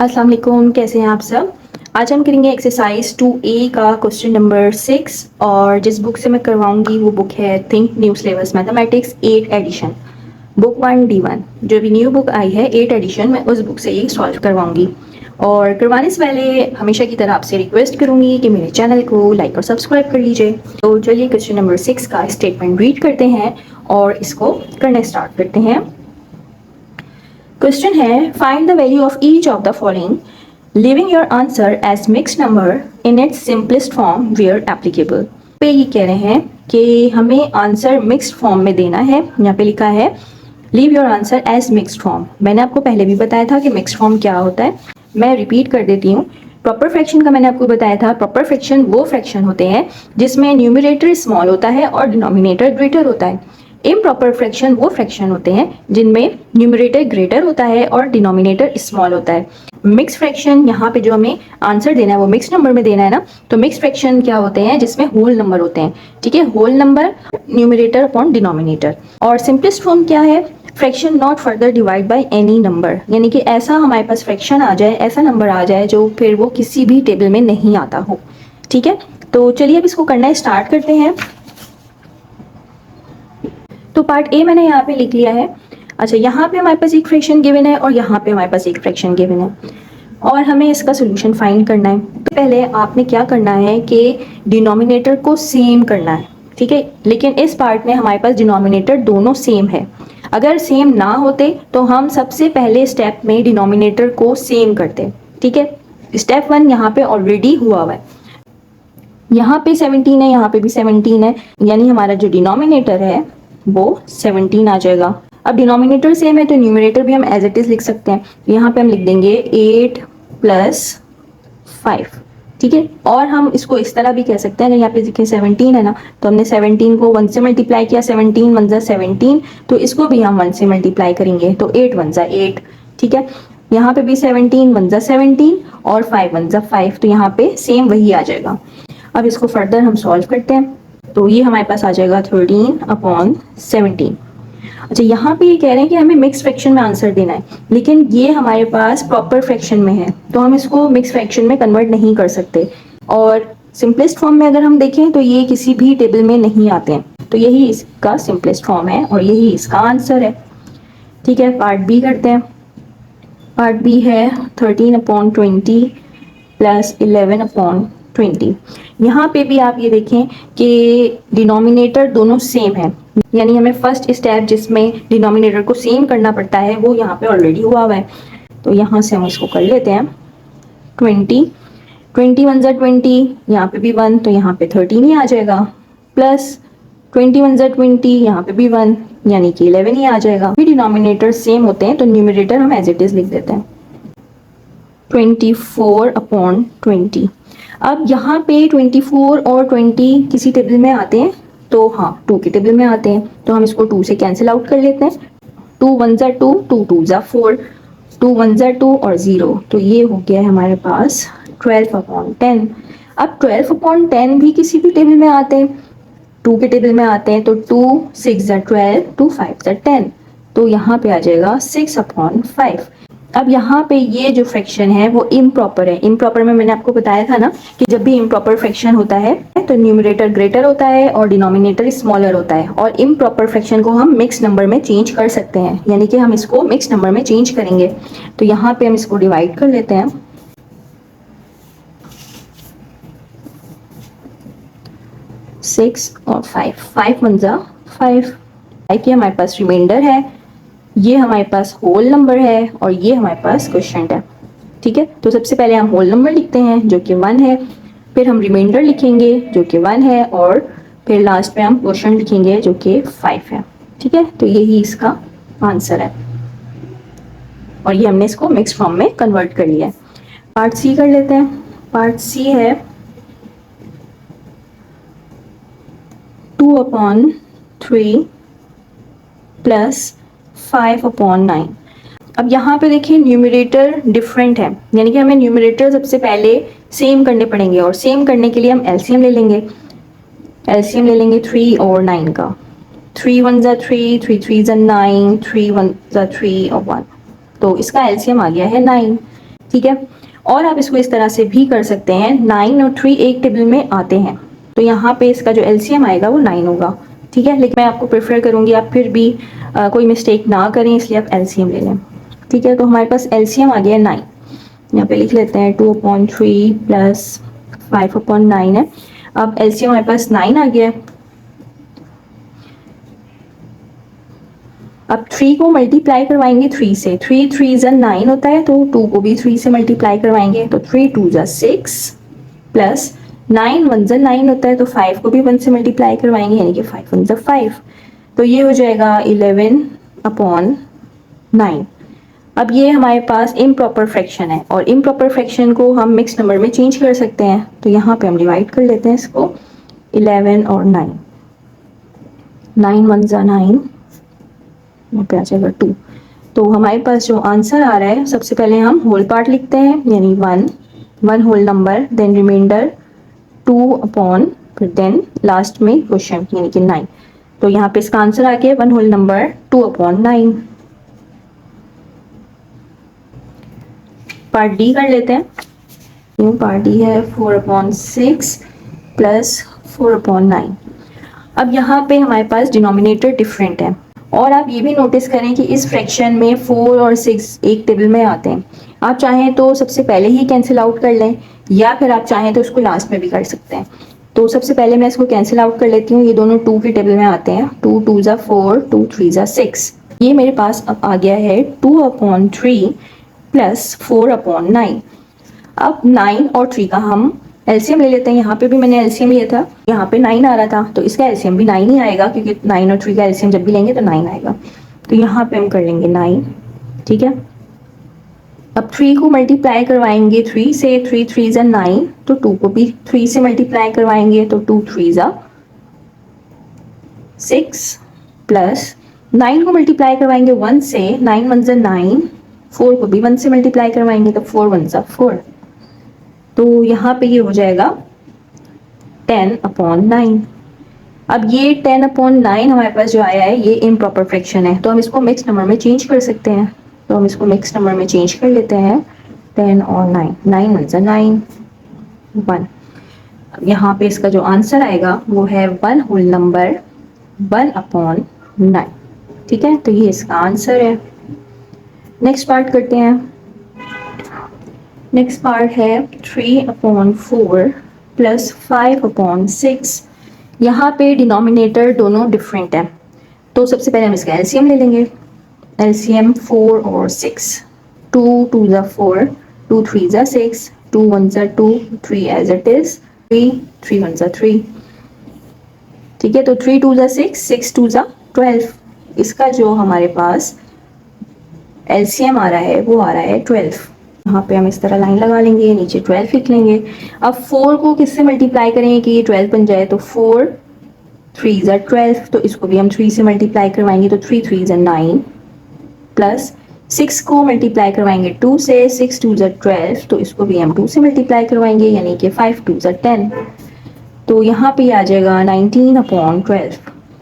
अस्सलाम वालेकुम, कैसे हैं आप सब। आज हम करेंगे एक्सरसाइज 2A का क्वेश्चन नंबर 6 और जिस बुक से मैं करवाऊंगी वो बुक है think new syllabus mathematics 8 edition, book 1D1। जो भी न्यू बुक आई है 8 एडिशन, मैं उस बुक से ये सॉल्व करवाऊंगी। और करवाने से पहले हमेशा की तरह आपसे रिक्वेस्ट करूंगी कि मेरे चैनल को लाइक और सब्सक्राइब कर लीजिए। तो चलिए क्वेश्चन नंबर 6 का स्टेटमेंट रीड करते हैं और इसको करने स्टार्ट करते हैं। क्वेश्चन है find the value of each of the following living your answer as mixed number in its simplest form where applicable. पे ये कह रहे हैं कि हमें आंसर मिक्स्ड फॉर्म में देना है। यहाँ पे लिखा है leave your answer as mixed form. मैंने आपको पहले भी बताया था कि मिक्स्ड फॉर्म क्या होता है, मैं रिपीट कर देती हूँ। प्रॉपर फ्रैक्शन का मैंने आपको बताया था। प्रॉपर फ्रैक्शन वो फ्रैक्शन होते हैं जिसमें न्यूमरेटर स्मॉल होता है और डिनोमिनेटर ग्रेटर होता है। इम्प्रॉपर फ्रैक्शन वो फ्रैक्शन होते हैं जिनमें न्यूमरेटर ग्रेटर होता है और डिनोमिनेटर स्मॉल होता है। मिक्स फ्रैक्शन, यहाँ पे जो हमें आंसर देना है वो मिक्स नंबर में देना है ना, तो मिक्स फ्रैक्शन क्या होते हैं जिसमें होल नंबर होते हैं। ठीक है, whole number numerator upon denominator. और सिंपलेस्ट फॉर्म क्या है, fraction not further divide by any number, यानी कि ऐसा हमारे पास फ्रैक्शन आ जाए, ऐसा नंबर आ जाए जो फिर वो किसी भी टेबल में नहीं आता हो। ठीक है, तो चलिए अब इसको करना स्टार्ट करते हैं। तो पार्ट ए मैंने यहाँ पे लिख लिया है। अच्छा, यहाँ पे हमारे पास एक फ्रैक्शन गिवन है और यहाँ पे हमारे पास एक फ्रैक्शन गिवन है और हमें इसका सोल्यूशन फाइंड करना है। तो पहले आपने क्या करना है कि डिनोमिनेटर को सेम करना है। ठीक है, लेकिन इस पार्ट में हमारे पास डिनोमिनेटर दोनों सेम है। अगर सेम ना होते तो हम सबसे पहले स्टेप में डिनोमिनेटर को सेम करते। ठीक है, स्टेप 1 यहाँ पे ऑलरेडी हुआ है। यहाँ पे 17 है, यहाँ पे भी 17 है, यानी हमारा जो डिनोमिनेटर है वो 17 आ जाएगा। अब डिनोमिनेटर सेम है तो न्यूमरेटर भी हम एज इट इज लिख सकते हैं। यहाँ पे हम लिख देंगे 8 + 5। ठीक है, और हम इसको इस तरह भी कह सकते हैं, अगर यहाँ पे देखें 17 है ना, तो हमने 17 को 1 से मल्टीप्लाई किया, 17 1 × 17, तो इसको भी हम 1 से मल्टीप्लाई करेंगे तो 8 1 × 8। ठीक है, यहाँ पे भी 17 1 × 17 और 5 1 × 5, तो यहाँ पे सेम वही आ जाएगा। अब इसको फर्दर हम सॉल्व करते हैं, तो ये हमारे पास आ जाएगा 13/17। अच्छा, यहाँ पे ये कह रहे हैं कि हमें मिक्स फ्रैक्शन में आंसर देना है, लेकिन ये हमारे पास प्रॉपर फ्रैक्शन में है तो हम इसको मिक्स फ्रैक्शन में कन्वर्ट नहीं कर सकते। और सिंपलेस्ट फॉर्म में अगर हम देखें तो ये किसी भी टेबल में नहीं आते हैं, तो यही इसका सिंपलेस्ट फॉर्म है और यही इसका आंसर है। ठीक है, पार्ट बी करते हैं। पार्ट बी है 13/20 + 11/20। यहाँ पे भी आप ये देखें कि डिनोमिनेटर दोनों सेम है, यानी हमें फर्स्ट स्टेप जिसमें डिनोमिनेटर को सेम करना पड़ता है वो यहाँ पे ऑलरेडी हुआ हुआ है। तो यहाँ से हम इसको कर लेते हैं 20 1 × 20, यहाँ पे भी 1 तो यहाँ पे 13 ही आ जाएगा, प्लस 20 1 × 20, यहाँ पे भी 1 यानी कि 11 ही आ जाएगा। भी डिनोमिनेटर सेम होते हैं तो न्यूमरेटर हम एज इट इज लिख देते हैं 24/20। अब यहाँ पे 24 और 20 किसी टेबल में आते हैं, तो हाँ 2 के टेबल में आते हैं, तो हम इसको 2 से कैंसिल आउट कर लेते हैं। 2 1 × 2, 2 2 × 4, 2 1 × 2 और 0, तो ये हो गया है हमारे पास 12/10। अब 12/10 भी किसी भी टेबल में आते हैं, 2 के टेबल में आते हैं, तो 2 6 × 12, 2 5 × 10, तो यहाँ पे आ जाएगा 6/5। अब यहाँ पे ये जो फ्रैक्शन है वो इम्प्रॉपर है। इम्प्रॉपर में मैंने आपको बताया था ना कि जब भी इम्प्रॉपर फ्रैक्शन होता है तो न्यूमरेटर ग्रेटर होता है और डिनोमिनेटर स्मॉलर होता है, और इम्प्रॉपर फ्रैक्शन को हम मिक्स नंबर में चेंज कर सकते हैं, यानी कि हम इसको मिक्स नंबर में चेंज करेंगे। तो यहाँ पे हम इसको डिवाइड कर लेते हैं। 6 और 5, 5 1 × 5, 5 ये हमारे पास रिमाइंडर है, ये हमारे पास होल नंबर है और ये हमारे पास क्वोशिएंट है। ठीक है, तो सबसे पहले हम होल नंबर लिखते हैं जो कि 1 है, फिर हम रिमाइंडर लिखेंगे जो कि 1 है, और फिर लास्ट में हम क्वोशिएंट लिखेंगे जो कि 5 है। ठीक है, तो यही इसका आंसर है और ये हमने इसको मिक्स फॉर्म में कन्वर्ट कर लिया है। पार्ट सी कर लेते हैं। पार्ट सी है 2/3 + 5/9। अब यहाँ पे देखिए न्यूमरेटर डिफरेंट है, यानी कि हमें न्यूमरेटर सबसे पहले सेम करने पड़ेंगे, और सेम करने के लिए हम एलसीएम ले लेंगे। एलसीएम ले लेंगे 3 और 9 का। 3 1 × 3, 3 3 × 9, 3 1 × 3 और 1, तो इसका एलसीएम आ गया है 9। ठीक है। और आप इसको इस तरह से भी कर सकते हैं, 9 और 3 एक टेबल में आते हैं, तो यहाँ पे इसका जो एलसीएम आएगा वो 9 होगा, ठीक है। लेकिन मैं आपको प्रेफर करूँगी आप फिर भी कोई मिस्टेक ना करें, इसलिए आप एलसीएम ले लें, ठीक है। तो हमारे पास एलसीएम आ गया 9, यहाँ पे लिख लेते हैं 2/3 प्लस 5/9 है। अब एलसीएम हमारे पास 9 आ गया है। अब 3 को मल्टीप्लाई करवाएंगे 3 से, 3 3 ज़ा 9 होता है, तो 2 को भी 3 से मल्टीप्लाई करवाएंगे, तो 3 2 ज़ा 6 प्लस 9 1 ज़ा 9 होता है, तो 5 को भी 1 से मल्टीप्लाई करवाएंगे, यानी कि 5 1 ज़ा 5, तो ये हो जाएगा 11/9। अब ये हमारे पास इम्प्रॉपर फ्रैक्शन है, और इम्प्रॉपर फ्रैक्शन को हम मिक्स नंबर में चेंज कर सकते हैं, तो यहाँ पे हम डिवाइड कर लेते हैं इसको 11 और 9, 9 1 ज़ा 9, यहाँ पे आ जाएगा 2। तो हमारे पास जो आंसर आ रहा है, सबसे पहले हम होल पार्ट लिखते हैं, यानी 1 whole number, then remainder 2 upon, फिर देन लास्ट में क्वेश्चन यानी कि 9। तो यहाँ पे इसका आंसर आ गया 1 होल नंबर 2/9। पार्ट डी कर लेते हैं। पार्ट डी है 4/6 प्लस 4/9। अब यहाँ पे हमारे पास डिनोमिनेटर डिफरेंट है, और आप ये भी नोटिस करें कि इस फ्रैक्शन में 4 और 6 एक टेबल में आते हैं। आप चाहें तो सबसे पहले ही कैंसिल आउट कर लें, या फिर आप चाहें तो इसको लास्ट में भी कर सकते हैं। तो सबसे पहले मैं इसको कैंसिल आउट कर लेती हूँ, ये दोनों 2 के टेबल में आते हैं, 2 2 ज़ा 4, 2 3 ज़ा 6। ये मेरे पास अब आ गया है 2/3 प्लस 4/9। अब 9 और 3 का हम एलसीएम ले लेते हैं। यहाँ पे भी मैंने एलसीएम लिया था, यहाँ पे 9 आ रहा था, तो इसका एलसीएम भी 9 ही आएगा, क्योंकि 9 और 3 का एलसीएम जब भी लेंगे तो 9 आएगा। तो यहाँ पे हम कर लेंगे 9, ठीक है। अब 3 को मल्टीप्लाई करवाएंगे 3 से, 3 3 ज़ा 9, तो 2 को भी 3 से मल्टीप्लाई करवाएंगे, तो 2 3 ज़ा 6 प्लस 9 को मल्टीप्लाई करवाएंगे 1 से, 9 1 ज़ा 9, 4 को भी 1 से मल्टीप्लाई करवाएंगे, तो 4 1 ज़ा 4। तो यहाँ पे ये हो जाएगा 10/9। अब ये 10/9 हमारे पास जो आया है, ये इम्प्रॉपर फ्रैक्शन है, तो हम इसको मिक्स नंबर में चेंज कर सकते हैं। तो हम इसको मिक्स नंबर में चेंज कर लेते हैं, 10 और 9, 9 1 ज़ा 9, 1। अब यहाँ पे इसका जो आंसर आएगा वो है 1 होल नंबर 1/9, ठीक है। तो ये इसका आंसर है। नेक्स्ट पार्ट करते हैं। नेक्स्ट पार्ट है 3/4 प्लस 5/6। यहाँ पे डिनोमिनेटर दोनों डिफरेंट है, तो सबसे पहले हम इसका एलसीएम ले लेंगे। एलसीएम 4 और 6, 2 2 ज़ा 4, 2 3 ज़ा 6, 2 1 ज़ा 2, 3 एज इट इज, 3 3 1 ज़ा 3, ठीक है। तो 3 2 ज़ा 6, 6 2 ज़ा 12। इसका जो हमारे पास एलसीएम आ रहा है वो आ रहा है 12। यहाँ पे हम इस तरह लाइन लगा लेंगे, नीचे 12 लिख लेंगे। अब 4 को किससे मल्टीप्लाई करेंगे कि ये 12 बन जाए, तो 4 3 ज़ा 12, तो इसको भी हम 3 से मल्टीप्लाई करवाएंगे, तो 3 3 ज़ा 9 प्लस 6 को मल्टीप्लाई करवाएंगे 2 से, 6 2 ज़ा 12, तो इसको भी हम 2 से मल्टीप्लाई करवाएंगे, यानी कि 5 2 ज़ा 10। तो यहाँ पे आ जाएगा 19/12।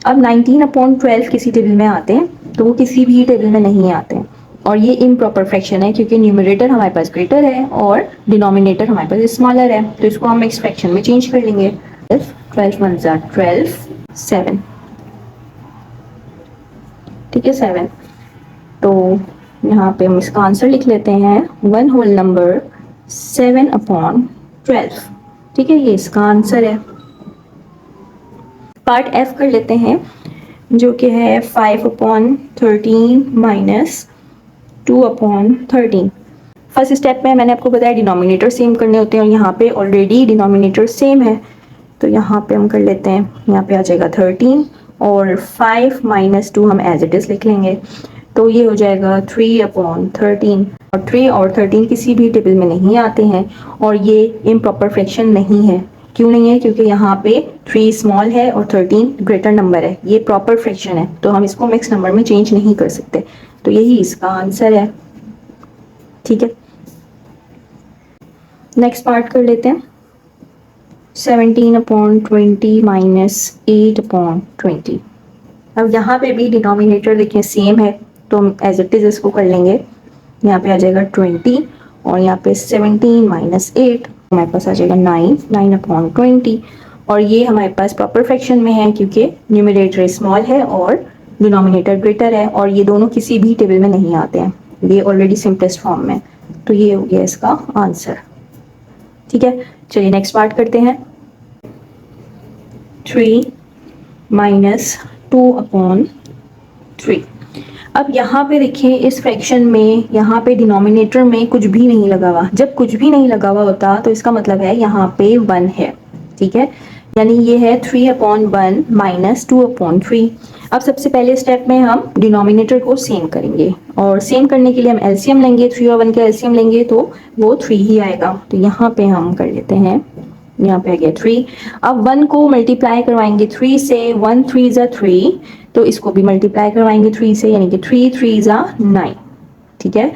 अब 19/12 किसी टेबल में आते हैं, तो वो किसी भी टेबल में नहीं आते हैं, और ये इम्प्रॉपर फ्रैक्शन है, क्योंकि न्यूमरेटर हमारे पास ग्रेटर है और डिनोमिनेटर हमारे पास स्मॉलर है, तो इसको हम मिक्स फ्रैक्शन में चेंज कर लेंगे। 12 1 ज़ा 12, 7, ठीक है, 7। तो यहाँ पे हम इसका आंसर लिख लेते हैं 1 होल नंबर 7/12, ठीक है, ये इसका आंसर है। पार्ट एफ कर लेते हैं, जो कि है 5/13 माइनस 2/13। फर्स्ट स्टेप में मैंने आपको बताया डिनोमिनेटर सेम करने होते हैं, और यहाँ पे ऑलरेडी डिनोमिनेटर सेम है, तो यहाँ पे हम कर लेते हैं, यहाँ पे आ जाएगा 13, और 5 माइनस 2 हम एज इट इज़ लिख लेंगे, तो ये हो जाएगा 3/13। और 3 और 13 किसी भी टेबल में नहीं आते हैं, और ये इम्प्रॉपर फ्रैक्शन नहीं है। क्यों नहीं है? क्योंकि यहाँ पे 3 स्मॉल है और 13 ग्रेटर नंबर है, ये प्रॉपर फ्रैक्शन है, तो हम इसको मिक्स नंबर में चेंज नहीं कर सकते, तो यही इसका आंसर है, ठीक है। नेक्स्ट पार्ट कर लेते हैं, 17/20 माइनस 8/20। अब यहाँ पे भी डिनोमिनेटर देखिए सेम है, तो हम एज इट इज इसको कर लेंगे, यहाँ पे आ जाएगा 20, और यहाँ पे 17 माइनस 8, हमारे पास आ जाएगा 9, 9/20। और ये हमारे पास प्रॉपर फ्रैक्शन में है क्योंकि न्यूमरेटर स्मॉल है और डिनोमिनेटर ग्रेटर है, और ये दोनों किसी भी टेबल में नहीं आते हैं, ये ऑलरेडी सिंपलेस्ट फॉर्म में। तो ये हो गया इसका आंसर। ठीक है, चलिए नेक्स्ट पार्ट करते हैं। 3 माइनस 2/3। अब यहाँ पे देखिए इस फ्रैक्शन में यहाँ पे डिनोमिनेटर में कुछ भी नहीं लगा हुआ। जब कुछ भी नहीं लगा हुआ होता तो इसका मतलब है यहाँ पे 1 है। ठीक है, यानी ये है 3/1 माइनस 2/3। अब सबसे पहले स्टेप में हम डिनोमिनेटर को सेम करेंगे, और सेम करने के लिए हम एलसीएम लेंगे। 3 और 1 का एलसीएम लेंगे तो वो 3 ही आएगा। तो यहाँ पे हम कर लेते हैं, यहाँ पे आ गया 3। अब 1 को मल्टीप्लाई करवाएंगे 3 से, 1 3 ज़ा 3, तो इसको भी मल्टीप्लाई करवाएंगे 3 से, यानी कि 3 3 ज़ा 9। ठीक है,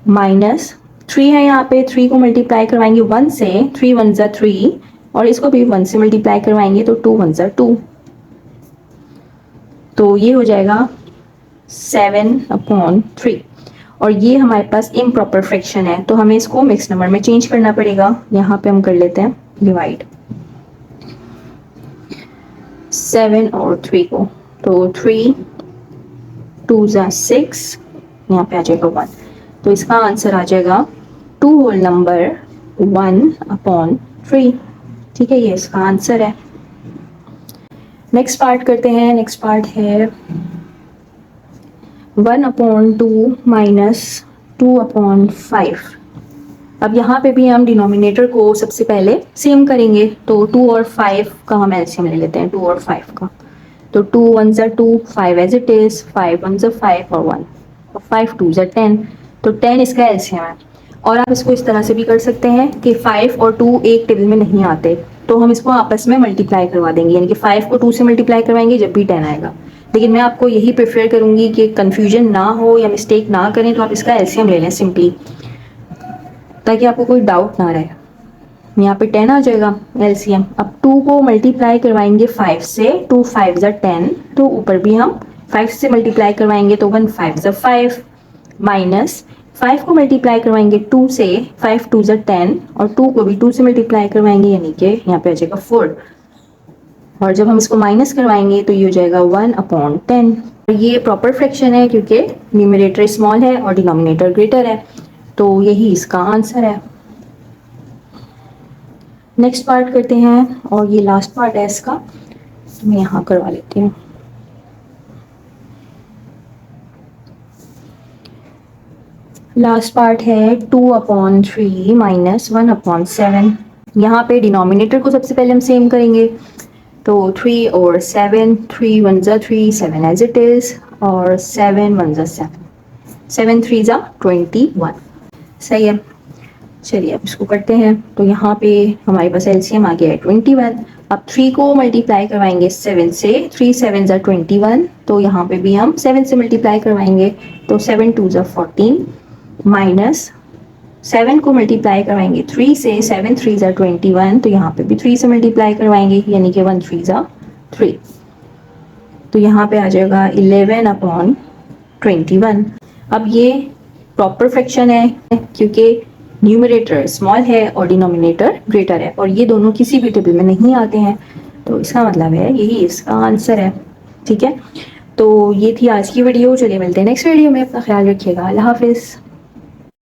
माइनस 3 है यहाँ पे, 3 को मल्टीप्लाई करवाएंगे 1 से, 3 1 ज़ा 3, और इसको भी 1 से मल्टीप्लाई करवाएंगे तो 2 1 ज़ा 2। तो ये हो जाएगा 7/3। और ये हमारे पास इम्प्रॉपर फ्रैक्शन है, तो हमें इसको मिक्स नंबर में चेंज करना पड़ेगा। यहाँ पे हम कर लेते हैं डिवाइड 7 और 3 को, तो 3 2 ज़ा 6, यहाँ पे आ जाएगा 1। तो इसका आंसर आ जाएगा 2 होल नंबर 1/3। ठीक है, ये इसका आंसर है। नेक्स्ट पार्ट करते हैं। नेक्स्ट पार्ट है 1/2 माइनस 2/5। अब यहाँ पे भी हम डिनोमिनेटर को सबसे पहले सेम करेंगे, तो 2 और 5 का हम एलसीएम ले लेते हैं, 2 और 5 का। तो 2 1 ज़ा 2, 5 एज इट इज, 5 1 ज़ा 5 और 1, और 5 2 ज़ा 10, तो 10 इसका एलसीएम है। और आप इसको इस तरह से भी कर सकते हैं कि 5 और 2 एक टेबल में नहीं आते, तो हम इसको आपस में मल्टीप्लाई करवा देंगे, यानी कि 5 को 2 से मल्टीप्लाई करवाएंगे जब भी 10 आएगा। लेकिन मैं आपको यही प्रेफर करूंगी कि कंफ्यूजन ना हो या मिस्टेक ना करें, तो आप इसका एलसीएम ले लें सिंपली, ताकि आपको कोई डाउट ना रहे। यहाँ पे 10 आ जाएगा एलसीएम। अब 2 को मल्टीप्लाई करवाएंगे 5 से, 2 5 ज़ा 10, तो ऊपर भी हम 5 से मल्टीप्लाई करवाएंगे तो 1 5 ज़ा 5, माइनस 5 को मल्टीप्लाई करवाएंगे 2 से, 5 2 ज़ा 10, और 2 को भी 2 से मल्टीप्लाई करवाएंगे, यानी कि यहाँ पे आ जाएगा 4। और जब हम इसको माइनस करवाएंगे तो ये हो जाएगा 1/10। ये प्रॉपर फ्रैक्शन है क्योंकि न्यूमरेटर स्मॉल है और डिनोमिनेटर ग्रेटर है, तो यही इसका आंसर है। नेक्स्ट पार्ट करते हैं, और ये लास्ट पार्ट है इसका, तो मैं यहाँ करवा लेती हूँ। लास्ट पार्ट है 2/3 माइनस 1/7। यहाँ पे डिनोमिनेटर को सबसे पहले हम सेम करेंगे, तो 3 और 7, 3 1 ज़ा 3, 7 एज इट इज, और 7 1 ज़ा 7, 7 3 ज़ा 21। सही है, चलिए अब इसको करते हैं। तो यहाँ पे हमारे पास एलसीएम आ गया है 21। अब 3 को मल्टीप्लाई करवाएंगे 7 से, 3 7 ज़ा 21, तो यहाँ पे भी हम 7 से मल्टीप्लाई करवाएंगे, तो 7 2 ज़ा 14, माइनस 7 को मल्टीप्लाई करवाएंगे 3 से, 7 3 ज़ा 21, तो यहाँ पे भी 3 से मल्टीप्लाई करवाएंगे, यानी कि 1 3 ज़ा 3, तो यहाँ पे आ जाएगा 11/21। अब ये प्रॉपर फ्रैक्शन है क्योंकि न्यूमरेटर स्मॉल है और डिनोमिनेटर ग्रेटर है, और ये दोनों किसी भी टेबल में नहीं आते हैं, तो इसका मतलब है यही इसका आंसर है। ठीक है, तो ये थी आज की वीडियो। चलिए मिलते हैं नेक्स्ट वीडियो में, अपना ख्याल रखिएगा, अल्लाह हाफिज़।